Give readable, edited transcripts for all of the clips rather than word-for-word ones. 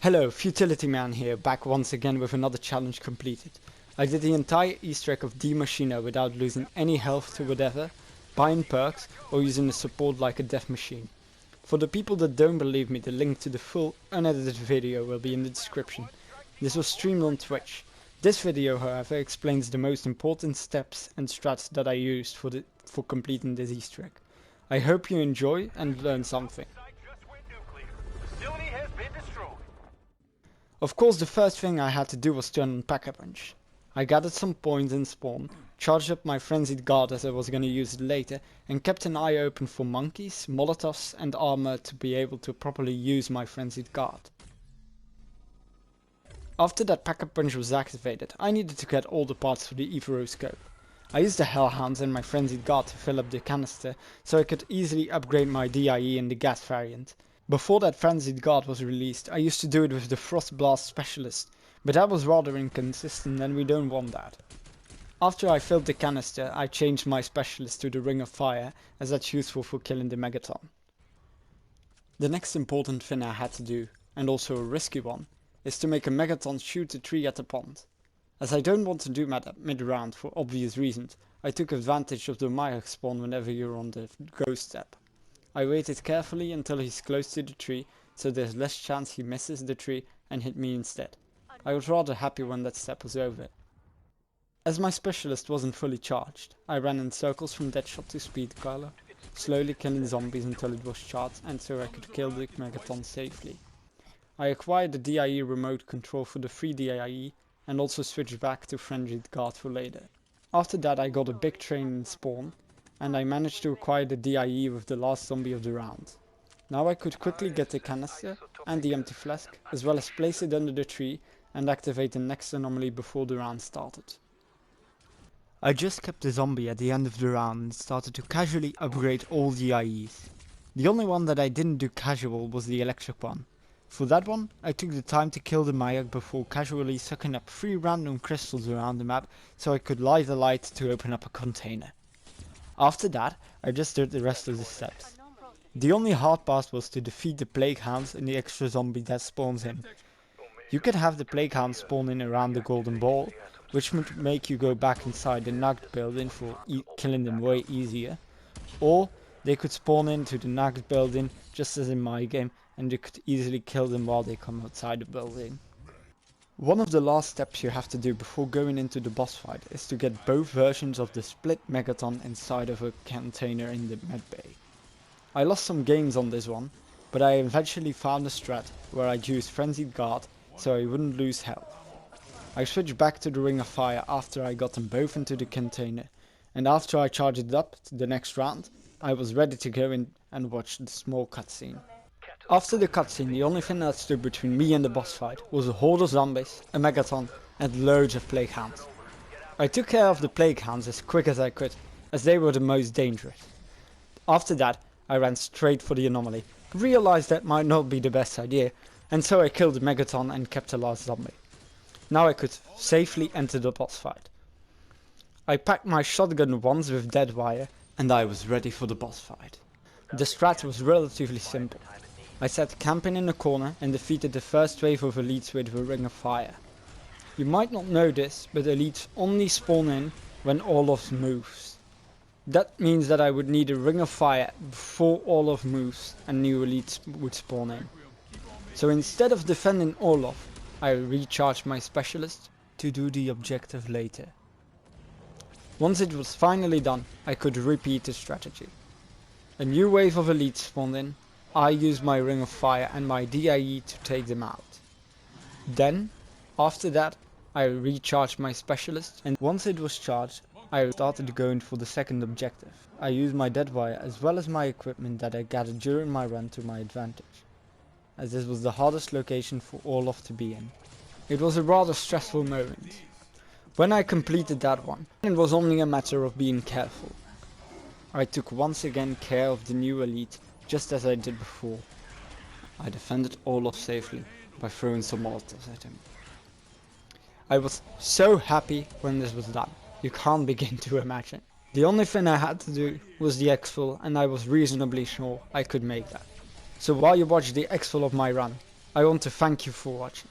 Hello, Futility Man here, back once again with another challenge completed. I did the entire Easter egg of Die Maschine without losing any health to whatever, buying perks, or using a support like a death machine. For the people that don't believe me, the link to the full unedited video will be in the description. This was streamed on Twitch. This video, however, explains the most important steps and strats that I used for completing this Easter egg. I hope you enjoy and learn something. Of course, the first thing I had to do was turn on Pack-a-Punch. I gathered some points in spawn, charged up my Frenzied guard as I was gonna use it later, and kept an eye open for monkeys, molotovs and armor to be able to properly use my Frenzied guard. After that Pack-a-Punch was activated, I needed to get all the parts for the Evoroscope. I used the Hellhounds and my Frenzied guard to fill up the canister, so I could easily upgrade my DIE in the gas variant. Before that Frenzied guard was released, I used to do it with the Frost Blast Specialist, but that was rather inconsistent and we don't want that. After I filled the canister, I changed my Specialist to the Ring of Fire, as that's useful for killing the Megaton. The next important thing I had to do, and also a risky one, is to make a Megaton shoot a tree at the pond. As I don't want to do that mid-round for obvious reasons, I took advantage of the Mayak spawn whenever you're on the ghost step. I waited carefully until he's close to the tree, so there's less chance he misses the tree and hit me instead. I was rather happy when that step was over. As my Specialist wasn't fully charged, I ran in circles from Deadshot to Speedcaller, slowly killing zombies until it was charged and so I could kill the Megaton safely. I acquired the DIE remote control for the free DIE and also switched back to Frenzied guard for later. After that I got a big train in spawn, and I managed to acquire the DIE with the last zombie of the round. Now I could quickly get the canister and the empty flask, as well as place it under the tree and activate the next anomaly before the round started. I just kept the zombie at the end of the round and started to casually upgrade all DIEs. The only one that I didn't do casual was the electric one. For that one, I took the time to kill the Mayak before casually sucking up 3 random crystals around the map so I could light the light to open up a container. After that, I just did the rest of the steps. The only hard part was to defeat the Plague Hounds and the extra zombie that spawns in. You could have the Plague Hounds spawn in around the golden ball, which would make you go back inside the Nagged building for killing them way easier, or they could spawn into the Nagged building just as in my game and you could easily kill them while they come outside the building. One of the last steps you have to do before going into the boss fight is to get both versions of the split Megaton inside of a container in the medbay. I lost some games on this one, but I eventually found a strat where I'd use Frenzied Guard so I wouldn't lose health. I switched back to the Ring of Fire after I got them both into the container, and after I charged it up to the next round, I was ready to go in and watch the small cutscene. After the cutscene, the only thing that stood between me and the boss fight was a horde of zombies, a Megaton and loads of Plague Hounds. I took care of the Plague Hounds as quick as I could, as they were the most dangerous. After that, I ran straight for the anomaly, realized that might not be the best idea, and so I killed the Megaton and kept the last zombie. Now I could safely enter the boss fight. I packed my shotgun once with dead wire, and I was ready for the boss fight. The strat was relatively simple. I set camping in the corner and defeated the first wave of elites with a Ring of Fire. You might not know this, but elites only spawn in when Olaf moves. That means that I would need a Ring of Fire before Olaf moves and new elites would spawn in. So instead of defending Olaf, I recharged my Specialist to do the objective later. Once it was finally done, I could repeat the strategy. A new wave of elites spawned in. I used my Ring of Fire and my DIE to take them out. Then, after that, I recharged my Specialist, and once it was charged, I started going for the second objective. I used my dead wire as well as my equipment that I gathered during my run to my advantage, as this was the hardest location for Olaf to be in. It was a rather stressful moment. When I completed that one, it was only a matter of being careful. I took once again care of the new elite, just as I did before. I defended Olaf safely by throwing some molotovs at him. I was so happy when this was done, you can't begin to imagine. The only thing I had to do was the exfil, and I was reasonably sure I could make that. So while you watch the exfil of my run, I want to thank you for watching.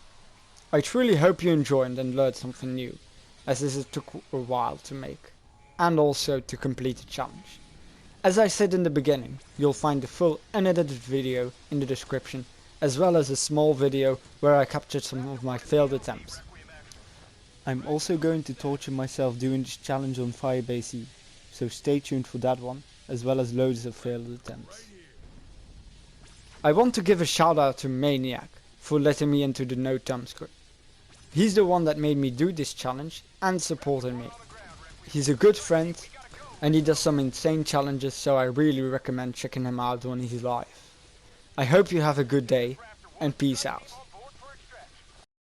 I truly hope you enjoyed and learned something new, as this took a while to make, and also to complete the challenge. As I said in the beginning, you'll find the full unedited video in the description, as well as a small video where I captured some of my failed attempts. I'm also going to torture myself doing this challenge on Firebase E, so stay tuned for that one, as well as loads of failed attempts. I want to give a shout out to Maniac for letting me into the No Thumb script. He's the one that made me do this challenge and supported me. He's a good friend and he does some insane challenges, so I really recommend checking him out when he's live. I hope you have a good day and peace out.